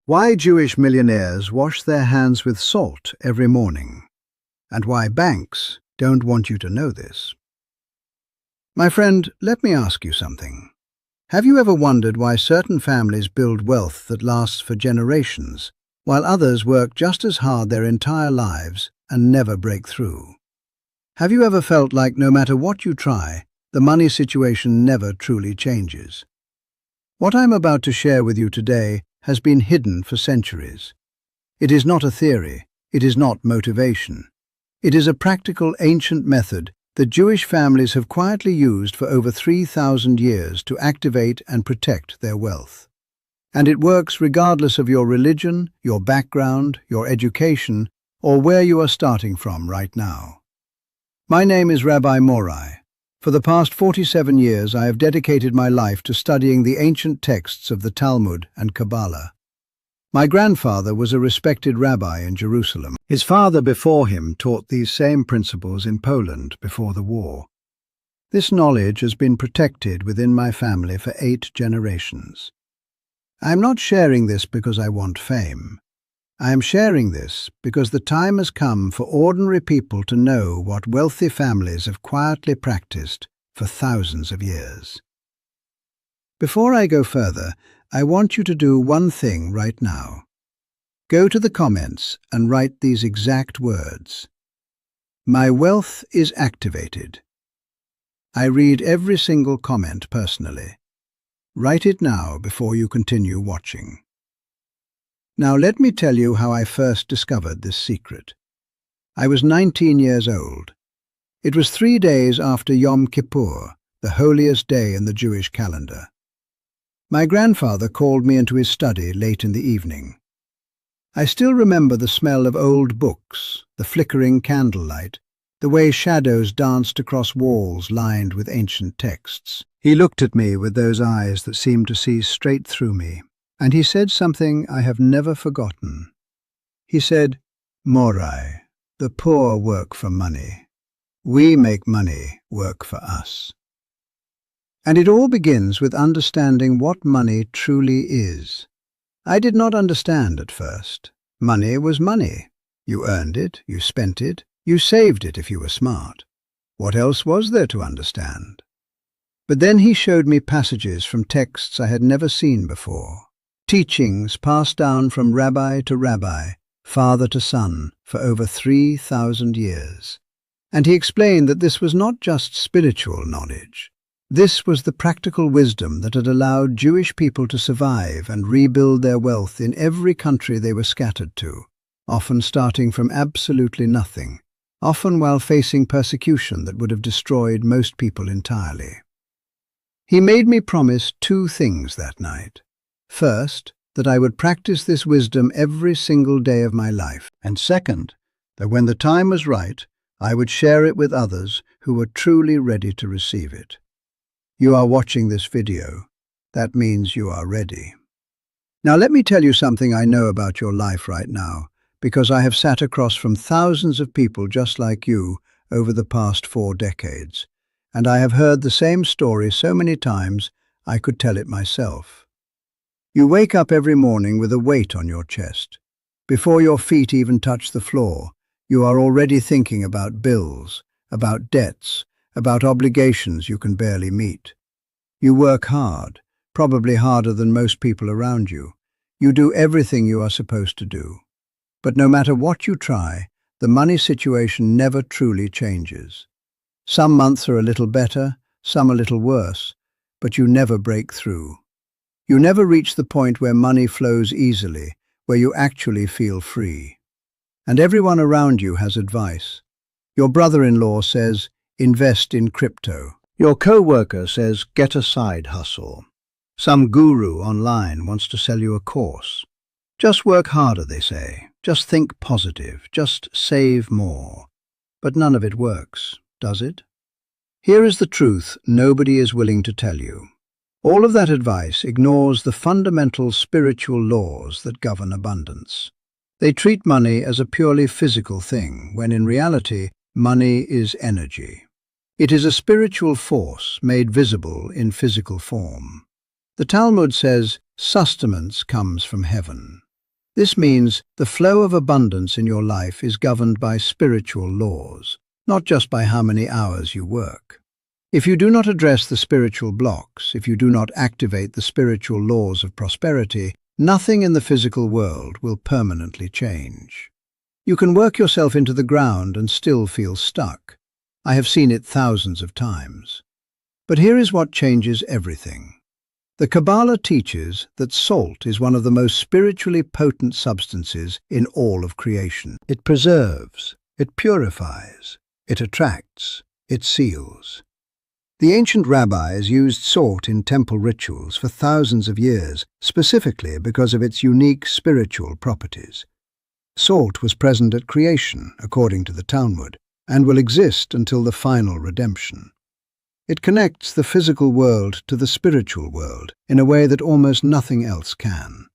Why Jewish millionaires wash their hands with salt every morning, and why banks don't want you to know this. My friend, let me ask you something. Have you ever wondered why certain families build wealth that lasts for generations, while others work just as hard their entire lives and never break through? Have you ever felt like no matter what you try, the money situation never truly changes? What I'm about to share with you today has been hidden for centuries. It is not a theory, it is not motivation. It is a practical ancient method that Jewish families have quietly used for over 3,000 years to activate and protect their wealth. And it works regardless of your religion, your background, your education, or where you are starting from right now. My name is Rabbi Morai. For the past 47 years, I have dedicated my life to studying the ancient texts of the Talmud and Kabbalah. My grandfather was a respected rabbi in Jerusalem. His father before him taught these same principles in Poland before the war. This knowledge has been protected within my family for 8 generations. I am not sharing this because I want fame. I am sharing this because the time has come for ordinary people to know what wealthy families have quietly practiced for thousands of years. Before I go further, I want you to do one thing right now. Go to the comments and write these exact words. My wealth is activated. I read every single comment personally. Write it now before you continue watching. Now let me tell you how I first discovered this secret. I was 19 years old. It was 3 days after Yom Kippur, the holiest day in the Jewish calendar. My grandfather called me into his study late in the evening. I still remember the smell of old books, the flickering candlelight, the way shadows danced across walls lined with ancient texts. He looked at me with those eyes that seemed to see straight through me. And he said something I have never forgotten. He said, Morai, the poor work for money. We make money work for us. And it all begins with understanding what money truly is. I did not understand at first. Money was money. You earned it, you spent it, you saved it if you were smart. What else was there to understand? But then he showed me passages from texts I had never seen before. Teachings passed down from rabbi to rabbi, father to son, for over 3,000 years. And he explained that this was not just spiritual knowledge. This was the practical wisdom that had allowed Jewish people to survive and rebuild their wealth in every country they were scattered to, often starting from absolutely nothing, often while facing persecution that would have destroyed most people entirely. He made me promise 2 things that night. First, that I would practice this wisdom every single day of my life, and second, that when the time was right, I would share it with others who were truly ready to receive it. You are watching this video. That means you are ready. Now let me tell you something I know about your life right now, because I have sat across from thousands of people just like you over the past 4 decades, and I have heard the same story so many times I could tell it myself. You wake up every morning with a weight on your chest. Before your feet even touch the floor, you are already thinking about bills, about debts, about obligations you can barely meet. You work hard, probably harder than most people around you. You do everything you are supposed to do. But no matter what you try, the money situation never truly changes. Some months are a little better, some a little worse, but you never break through. You never reach the point where money flows easily, where you actually feel free. And everyone around you has advice. Your brother-in-law says, invest in crypto. Your co-worker says, get a side hustle. Some guru online wants to sell you a course. Just work harder, they say. Just think positive. Just save more. But none of it works, does it? Here is the truth nobody is willing to tell you. All of that advice ignores the fundamental spiritual laws that govern abundance. They treat money as a purely physical thing, when in reality, money is energy. It is a spiritual force made visible in physical form. The Talmud says, sustenance comes from heaven. This means the flow of abundance in your life is governed by spiritual laws, not just by how many hours you work. If you do not address the spiritual blocks, if you do not activate the spiritual laws of prosperity, nothing in the physical world will permanently change. You can work yourself into the ground and still feel stuck. I have seen it thousands of times. But here is what changes everything. The Kabbalah teaches that salt is one of the most spiritually potent substances in all of creation. It preserves, it purifies, it attracts, it seals. The ancient rabbis used salt in temple rituals for thousands of years, specifically because of its unique spiritual properties. Salt was present at creation, according to the Talmud, and will exist until the final redemption. It connects the physical world to the spiritual world in a way that almost nothing else can.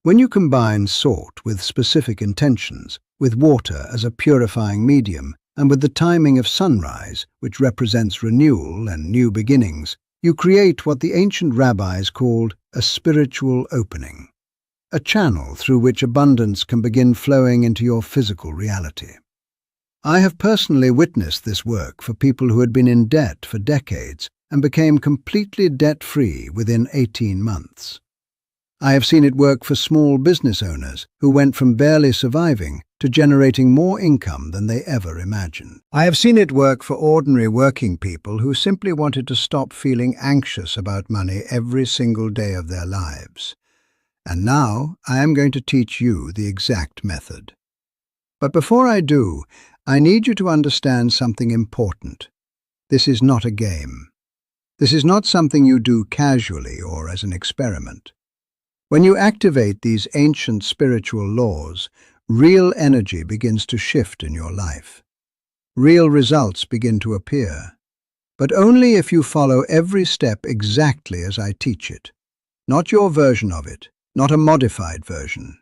When you combine salt with specific intentions, with water as a purifying medium, and with the timing of sunrise, which represents renewal and new beginnings, you create what the ancient rabbis called a spiritual opening, a channel through which abundance can begin flowing into your physical reality. I have personally witnessed this work for people who had been in debt for decades and became completely debt-free within 18 months. I have seen it work for small business owners who went from barely surviving to generating more income than they ever imagined. I have seen it work for ordinary working people who simply wanted to stop feeling anxious about money every single day of their lives. And now I am going to teach you the exact method. But before I do, I need you to understand something important. This is not a game. This is not something you do casually or as an experiment. When you activate these ancient spiritual laws, real energy begins to shift in your life. Real results begin to appear. But only if you follow every step exactly as I teach it. Not your version of it, not a modified version.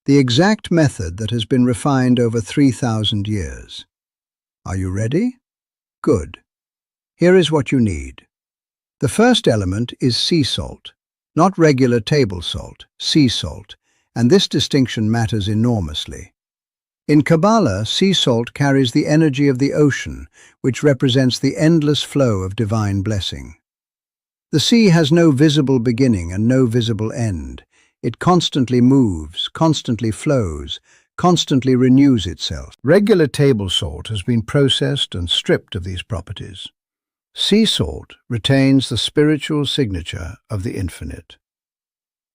The exact method that has been refined over 3,000 years. Are you ready? Good. Here is what you need. The first element is sea salt, not regular table salt, sea salt, and this distinction matters enormously. In Kabbalah, sea salt carries the energy of the ocean, which represents the endless flow of divine blessing. The sea has no visible beginning and no visible end. It constantly moves, constantly flows, constantly renews itself. Regular table salt has been processed and stripped of these properties. Sea salt retains the spiritual signature of the infinite.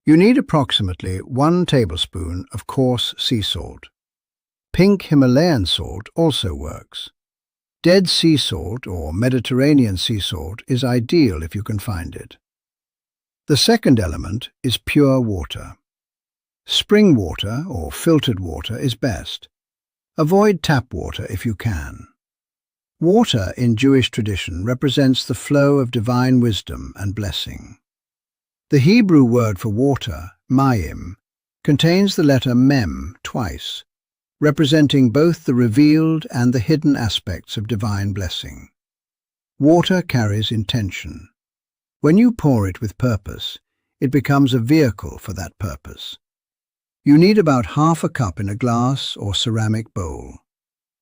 You need approximately 1 tablespoon of coarse sea salt. Pink Himalayan salt also works. Dead sea salt or Mediterranean sea salt is ideal if you can find it. The second element is pure water. Spring water or filtered water is best. Avoid tap water if you can. Water in Jewish tradition represents the flow of divine wisdom and blessing. The Hebrew word for water, mayim, contains the letter mem twice, representing both the revealed and the hidden aspects of divine blessing. Water carries intention. When you pour it with purpose, it becomes a vehicle for that purpose. You need about half a cup in a glass or ceramic bowl.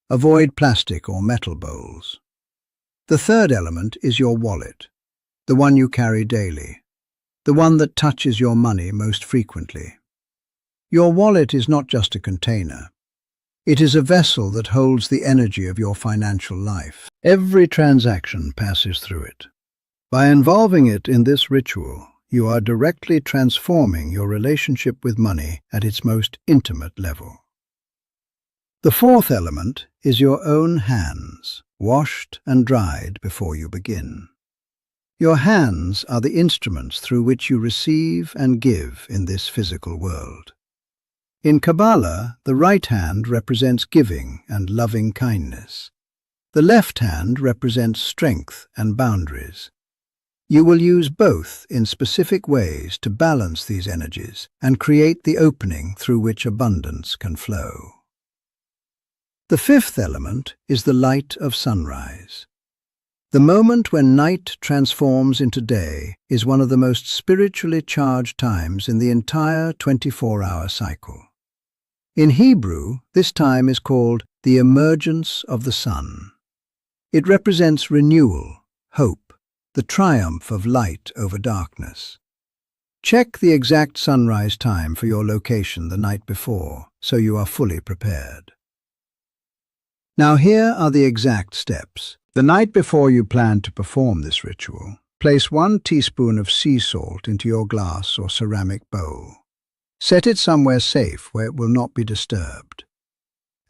Avoid plastic or metal bowls. The third element is your wallet, the one you carry daily, the one that touches your money most frequently. Your wallet is not just a container. It is a vessel that holds the energy of your financial life. Every transaction passes through it. By involving it in this ritual, you are directly transforming your relationship with money at its most intimate level. The fourth element is your own hands, washed and dried before you begin. Your hands are the instruments through which you receive and give in this physical world. In Kabbalah, the right hand represents giving and loving kindness. The left hand represents strength and boundaries. You will use both in specific ways to balance these energies and create the opening through which abundance can flow. The fifth element is the light of sunrise. The moment when night transforms into day is one of the most spiritually charged times in the entire 24-hour cycle. In Hebrew, this time is called the emergence of the sun. It represents renewal, hope, the triumph of light over darkness. Check the exact sunrise time for your location the night before, so you are fully prepared. Now here are the exact steps. The night before you plan to perform this ritual, place 1 teaspoon of sea salt into your glass or ceramic bowl. Set it somewhere safe where it will not be disturbed.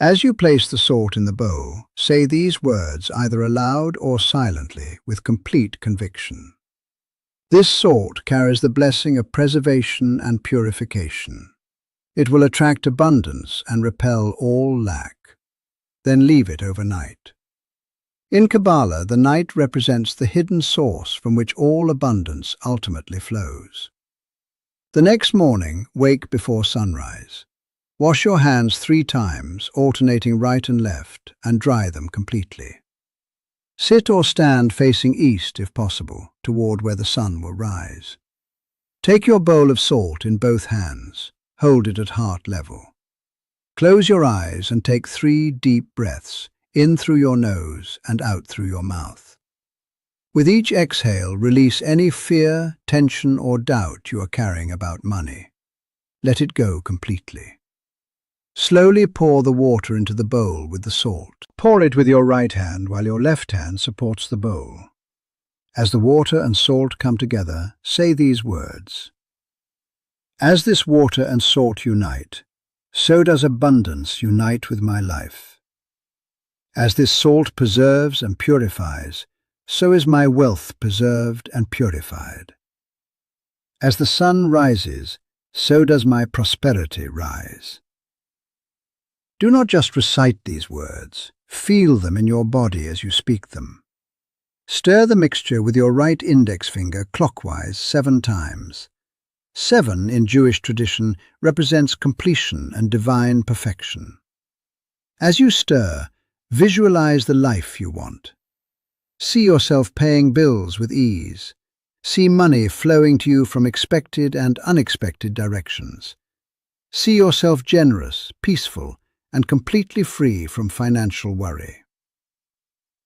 As you place the salt in the bowl, say these words either aloud or silently with complete conviction. This salt carries the blessing of preservation and purification. It will attract abundance and repel all lack. Then leave it overnight. In Kabbalah, the night represents the hidden source from which all abundance ultimately flows. The next morning, wake before sunrise. Wash your hands 3 times, alternating right and left, and dry them completely. Sit or stand facing east if possible, toward where the sun will rise. Take your bowl of salt in both hands. Hold it at heart level. Close your eyes and take 3 deep breaths, in through your nose and out through your mouth. With each exhale, release any fear, tension, or doubt you are carrying about money. Let it go completely. Slowly pour the water into the bowl with the salt. Pour it with your right hand while your left hand supports the bowl. As the water and salt come together, say these words. As this water and salt unite, so does abundance unite with my life. As this salt preserves and purifies, so is my wealth preserved and purified. As the sun rises, so does my prosperity rise. Do not just recite these words, feel them in your body as you speak them. Stir the mixture with your right index finger clockwise 7 times. 7 in Jewish tradition represents completion and divine perfection. As you stir, visualize the life you want. See yourself paying bills with ease. See money flowing to you from expected and unexpected directions. See yourself generous, peaceful, and completely free from financial worry.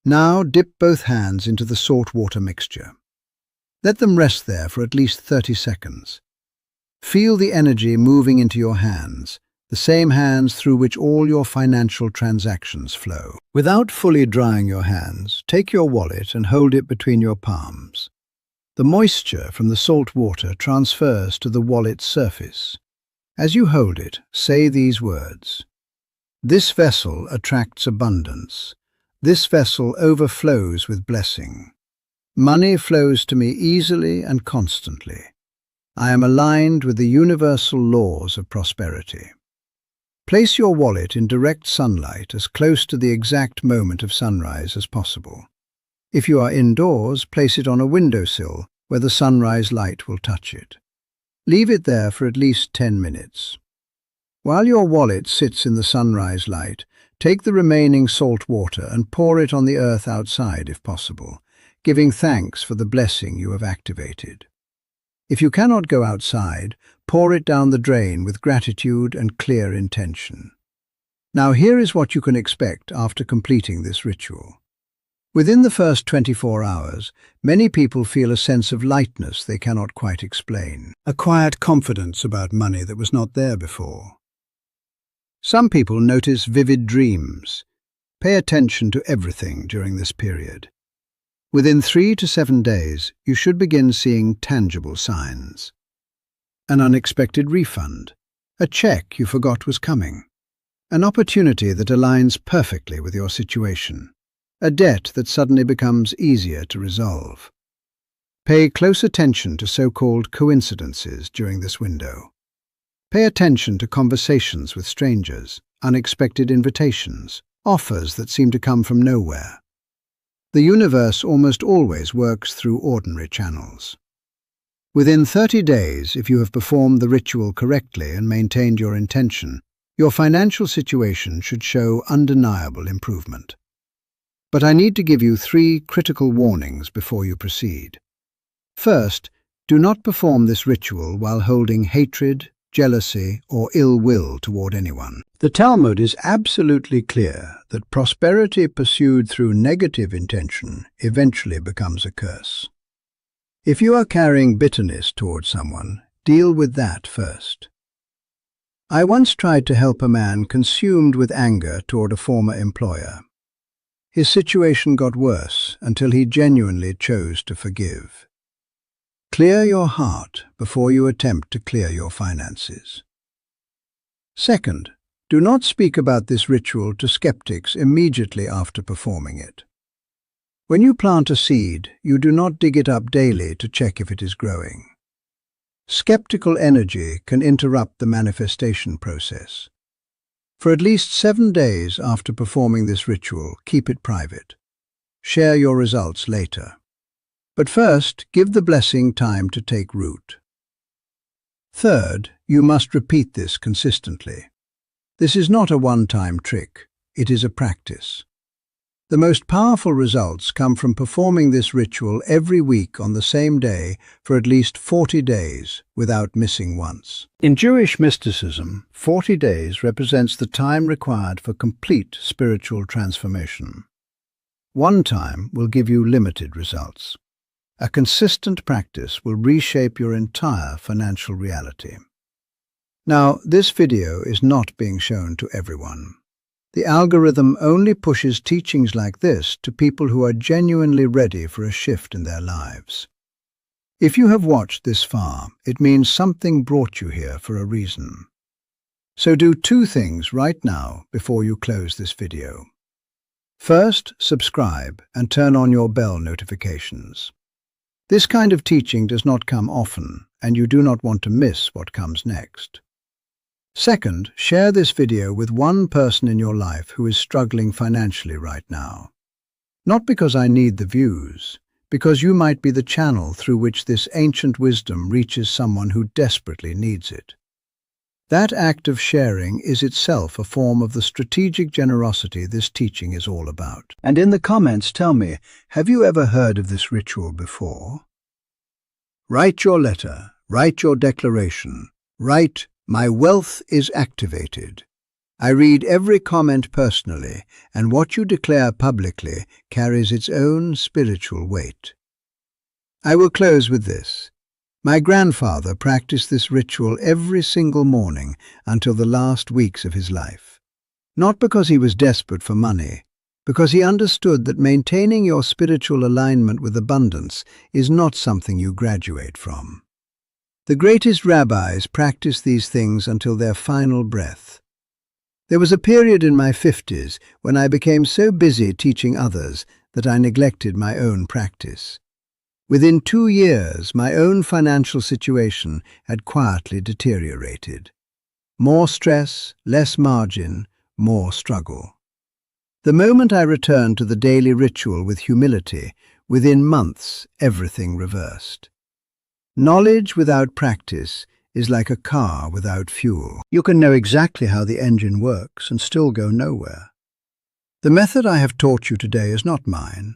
Now dip both hands into the salt water mixture. Let them rest there for at least 30 seconds. Feel the energy moving into your hands, the same hands through which all your financial transactions flow. Without fully drying your hands, take your wallet and hold it between your palms. The moisture from the salt water transfers to the wallet's surface. As you hold it, say these words. This vessel attracts abundance. This vessel overflows with blessing. Money flows to me easily and constantly. I am aligned with the universal laws of prosperity. Place your wallet in direct sunlight as close to the exact moment of sunrise as possible. If you are indoors, place it on a windowsill where the sunrise light will touch it. Leave it there for at least 10 minutes. While your wallet sits in the sunrise light, take the remaining salt water and pour it on the earth outside if possible, giving thanks for the blessing you have activated. If you cannot go outside, pour it down the drain with gratitude and clear intention. Now here is what you can expect after completing this ritual. Within the first 24 hours, many people feel a sense of lightness they cannot quite explain, a quiet confidence about money that was not there before. Some people notice vivid dreams. Pay attention to everything during this period. Within 3 to 7 days, you should begin seeing tangible signs. An unexpected refund, a check you forgot was coming, an opportunity that aligns perfectly with your situation, a debt that suddenly becomes easier to resolve. Pay close attention to so-called coincidences during this window. Pay attention to conversations with strangers, unexpected invitations, offers that seem to come from nowhere. The universe almost always works through ordinary channels. Within 30 days, if you have performed the ritual correctly and maintained your intention, your financial situation should show undeniable improvement. But I need to give you 3 critical warnings before you proceed. First, do not perform this ritual while holding hatred, jealousy, or ill will toward anyone. The Talmud is absolutely clear that prosperity pursued through negative intention eventually becomes a curse. If you are carrying bitterness toward someone, deal with that first. I once tried to help a man consumed with anger toward a former employer. His situation got worse until he genuinely chose to forgive. Clear your heart before you attempt to clear your finances. Second, do not speak about this ritual to skeptics immediately after performing it. When you plant a seed, you do not dig it up daily to check if it is growing. Skeptical energy can interrupt the manifestation process. For at least 7 days after performing this ritual, keep it private. Share your results later. But first, give the blessing time to take root. Third, you must repeat this consistently. This is not a one-time trick, it is a practice. The most powerful results come from performing this ritual every week on the same day for at least 40 days without missing once. In Jewish mysticism, 40 days represents the time required for complete spiritual transformation. One time will give you limited results. A consistent practice will reshape your entire financial reality. Now, this video is not being shown to everyone. The algorithm only pushes teachings like this to people who are genuinely ready for a shift in their lives. If you have watched this far, it means something brought you here for a reason. So do 2 things right now before you close this video. First, subscribe and turn on your bell notifications. This kind of teaching does not come often, and you do not want to miss what comes next. Second, share this video with one person in your life who is struggling financially right now. Not because I need the views, because you might be the channel through which this ancient wisdom reaches someone who desperately needs it. That act of sharing is itself a form of the strategic generosity this teaching is all about. And in the comments, tell me, have you ever heard of this ritual before? Write your letter, write your declaration, write, "My wealth is activated." I read every comment personally, and what you declare publicly carries its own spiritual weight. I will close with this. My grandfather practiced this ritual every single morning until the last weeks of his life. Not because he was desperate for money, because he understood that maintaining your spiritual alignment with abundance is not something you graduate from. The greatest rabbis practiced these things until their final breath. There was a period in my 50s when I became so busy teaching others that I neglected my own practice. Within 2 years, my own financial situation had quietly deteriorated. More stress, less margin, more struggle. The moment I returned to the daily ritual with humility, within months, everything reversed. Knowledge without practice is like a car without fuel. You can know exactly how the engine works and still go nowhere. The method I have taught you today is not mine.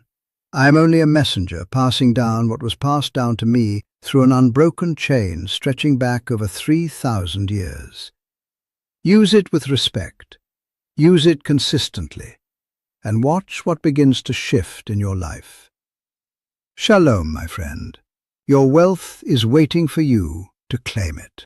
I am only a messenger passing down what was passed down to me through an unbroken chain stretching back over 3,000 years. Use it with respect. Use it consistently. And watch what begins to shift in your life. Shalom, my friend. Your wealth is waiting for you to claim it.